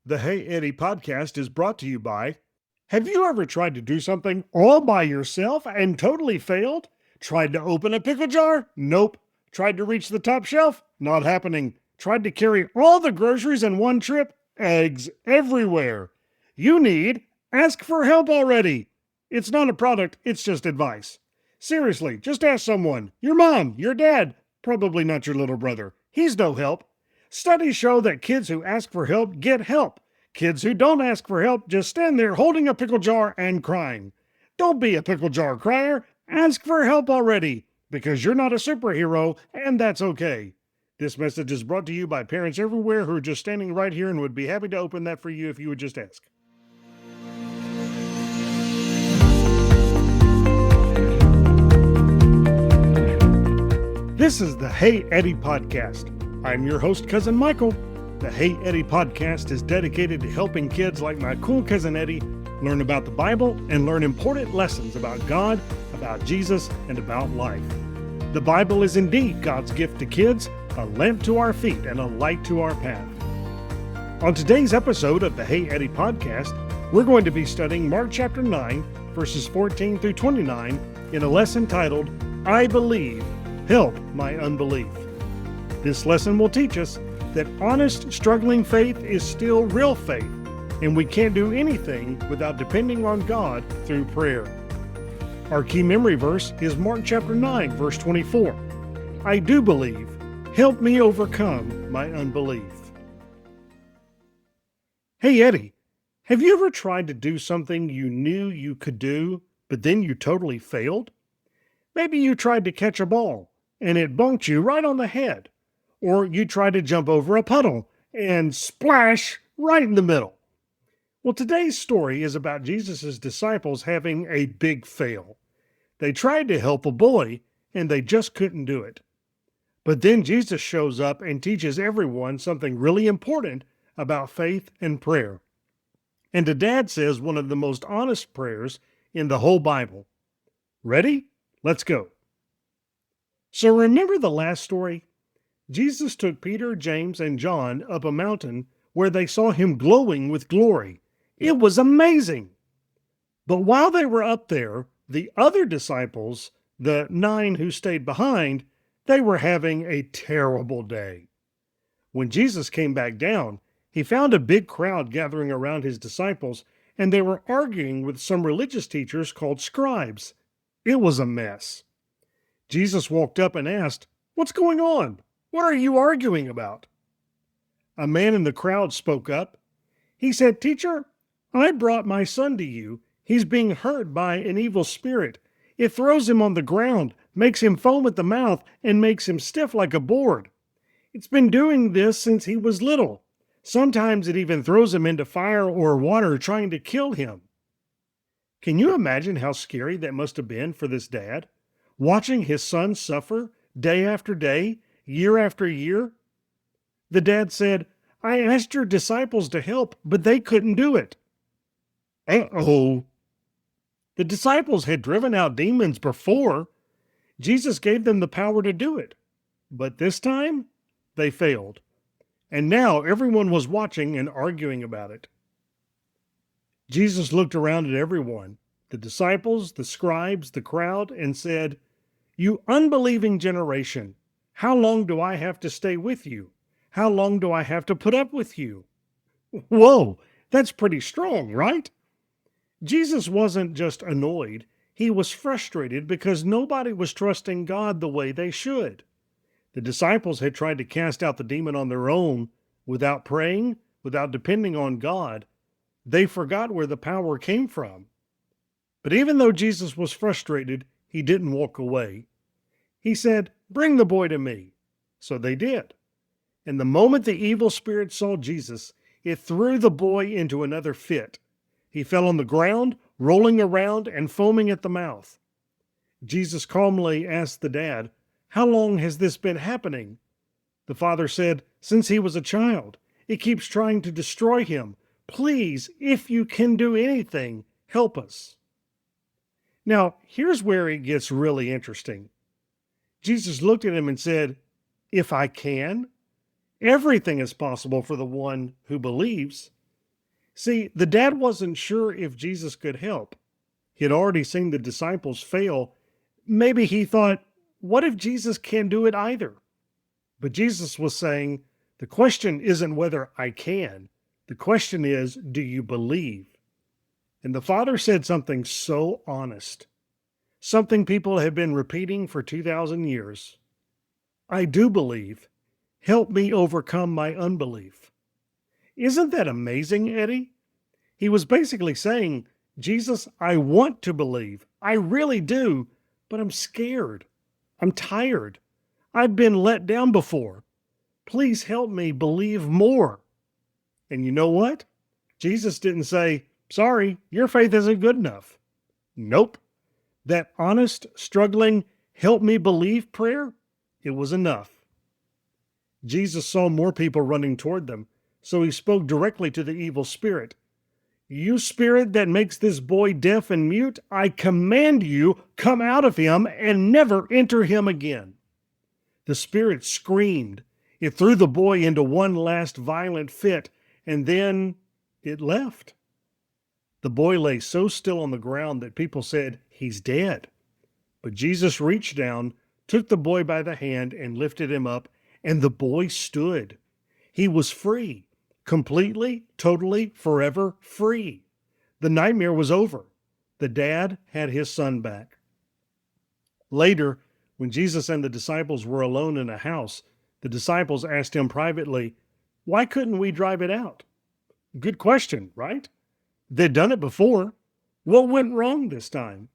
The Hey Eddie podcast is brought to you by. Have you ever tried to do something all by yourself and totally failed? Tried to open a pickle jar? Nope. Tried to reach the top shelf? Not happening. Tried to carry all the groceries in one trip? Eggs everywhere. You need Ask for Help already. It's not a product, it's just advice. Seriously, just ask someone. Your mom, your dad, probably not your little brother. He's no help. Studies show that kids who ask for help get help. Kids who don't ask for help just stand there holding a pickle jar and crying. Don't be a pickle jar crier. Ask for help already, because you're not a superhero, and that's okay. This message is brought to you by parents everywhere who are just standing right here and would be happy to open that for you if you would just ask. This is the Hey Eddie podcast. I'm your host, Cousin Michael. The Hey Eddie podcast is dedicated to helping kids like my cool cousin Eddie learn about the Bible and learn important lessons about God, about Jesus, and about life. The Bible is indeed God's gift to kids, a lamp to our feet and a light to our path. On today's episode of the Hey Eddie podcast, we're going to be studying Mark chapter 9, verses 14 through 29 in a lesson titled, I Believe, Help My Unbelief. This lesson will teach us that honest, struggling faith is still real faith, and we can't do anything without depending on God through prayer. Our key memory verse is Mark chapter 9, verse 24. I do believe. Help me overcome my unbelief. Hey Eddie, have you ever tried to do something you knew you could do, but then you totally failed? Maybe you tried to catch a ball, and it bonked you right on the head. Or you tried to jump over a puddle and splash right in the middle. Well, today's story is about Jesus' disciples having a big fail. They tried to help a boy, and they just couldn't do it. But then Jesus shows up and teaches everyone something really important about faith and prayer. And Dad says one of the most honest prayers in the whole Bible. Ready? Let's go. So remember the last story? Jesus took Peter, James, and John up a mountain where they saw him glowing with glory. It was amazing. But while they were up there, the other disciples, the 9 who stayed behind, they were having a terrible day. When Jesus came back down, he found a big crowd gathering around his disciples, and they were arguing with some religious teachers called scribes. It was a mess. Jesus walked up and asked, "What's going on? What are you arguing about?" A man in the crowd spoke up. He said, "Teacher, I brought my son to you. He's being hurt by an evil spirit. It throws him on the ground, makes him foam at the mouth, and makes him stiff like a board. It's been doing this since he was little. Sometimes it even throws him into fire or water trying to kill him." Can you imagine how scary that must have been for this dad? Watching his son suffer day after day, year after year? The dad said, "I asked your disciples to help, but they couldn't do it." Uh-oh. The disciples had driven out demons before. Jesus gave them the power to do it. But this time, they failed. And now everyone was watching and arguing about it. Jesus looked around at everyone, the disciples, the scribes, the crowd, and said, "You unbelieving generation, how long do I have to stay with you? How long do I have to put up with you?" Whoa, that's pretty strong, right? Jesus wasn't just annoyed. He was frustrated because nobody was trusting God the way they should. The disciples had tried to cast out the demon on their own without praying, without depending on God. They forgot where the power came from. But even though Jesus was frustrated, he didn't walk away. He said, "Bring the boy to me." So they did. And the moment the evil spirit saw Jesus, it threw the boy into another fit. He fell on the ground, rolling around and foaming at the mouth. Jesus calmly asked the dad, "How long has this been happening?" The father said, "Since he was a child. It keeps trying to destroy him. Please, if you can do anything, help us." Now, here's where it gets really interesting. Jesus looked at him and said, "If I can?" Everything is possible for the one who believes. See, the dad wasn't sure if Jesus could help. He had already seen the disciples fail. Maybe he thought, what if Jesus can't do it either? But Jesus was saying, the question isn't whether I can. The question is, do you believe? And the Father said something so honest, something people have been repeating for 2,000 years. I do believe. Help me overcome my unbelief. Isn't that amazing, Eddie? He was basically saying, Jesus, I want to believe. I really do, but I'm scared. I'm tired. I've been let down before. Please help me believe more. And you know what? Jesus didn't say, sorry, your faith isn't good enough. Nope. That honest, struggling, help me believe prayer, it was enough. Jesus saw more people running toward them, so he spoke directly to the evil spirit. You spirit that makes this boy deaf and mute, I command you, come out of him and never enter him again. The spirit screamed. It threw the boy into one last violent fit, and then it left. The boy lay so still on the ground that people said, he's dead. But Jesus reached down, took the boy by the hand, and lifted him up, and the boy stood. He was free, completely, totally, forever free. The nightmare was over. The dad had his son back. Later, when Jesus and the disciples were alone in a house, the disciples asked him privately, why couldn't we drive it out? Good question, right? They'd done it before. What went wrong this time?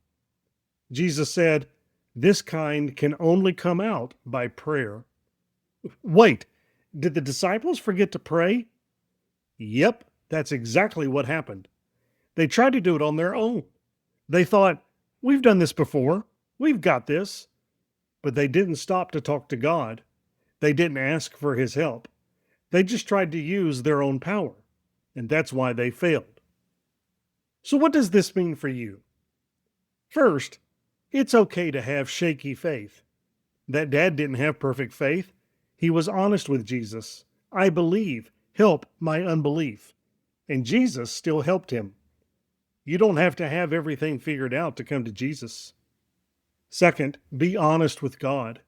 Jesus said, this kind can only come out by prayer. Wait, did the disciples forget to pray? Yep, that's exactly what happened. They tried to do it on their own. They thought, we've done this before. We've got this. But they didn't stop to talk to God. They didn't ask for his help. They just tried to use their own power. And that's why they failed. So what does this mean for you? First, it's okay to have shaky faith. That dad didn't have perfect faith. He was honest with Jesus. I believe. Help my unbelief. And Jesus still helped him. You don't have to have everything figured out to come to Jesus. Second, be honest with God.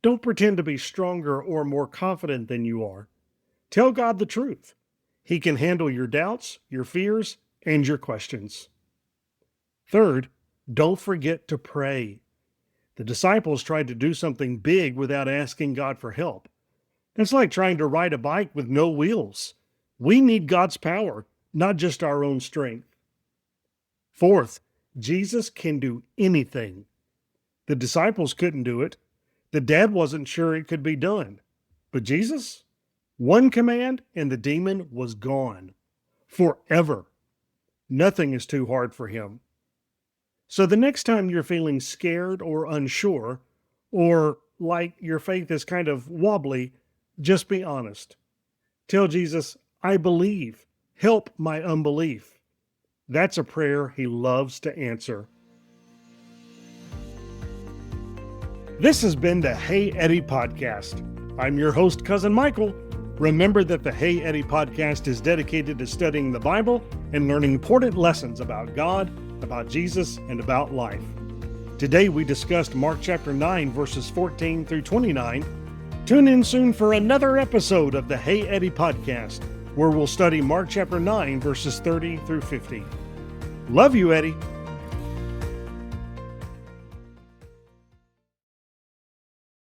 Don't pretend to be stronger or more confident than you are. Tell God the truth. He can handle your doubts, your fears, and your questions. Third, don't forget to pray. The disciples tried to do something big without asking God for help. It's like trying to ride a bike with no wheels. We need God's power, not just our own strength. Fourth, Jesus can do anything. The disciples couldn't do it. The dad wasn't sure it could be done. But Jesus? One command and the demon was gone. Forever. Nothing is too hard for him. So the next time you're feeling scared or unsure, or like your faith is kind of wobbly, just be honest. Tell Jesus, I believe. Help my unbelief. That's a prayer he loves to answer. This has been the Hey Eddie Podcast. I'm your host, Cousin Michael. Remember that the Hey Eddie Podcast is dedicated to studying the Bible and learning important lessons about God, about Jesus, and about life. Today we discussed Mark chapter 9, verses 14 through 29. Tune in soon for another episode of the Hey Eddie Podcast, where we'll study Mark chapter 9, verses 30 through 50. Love you, Eddie.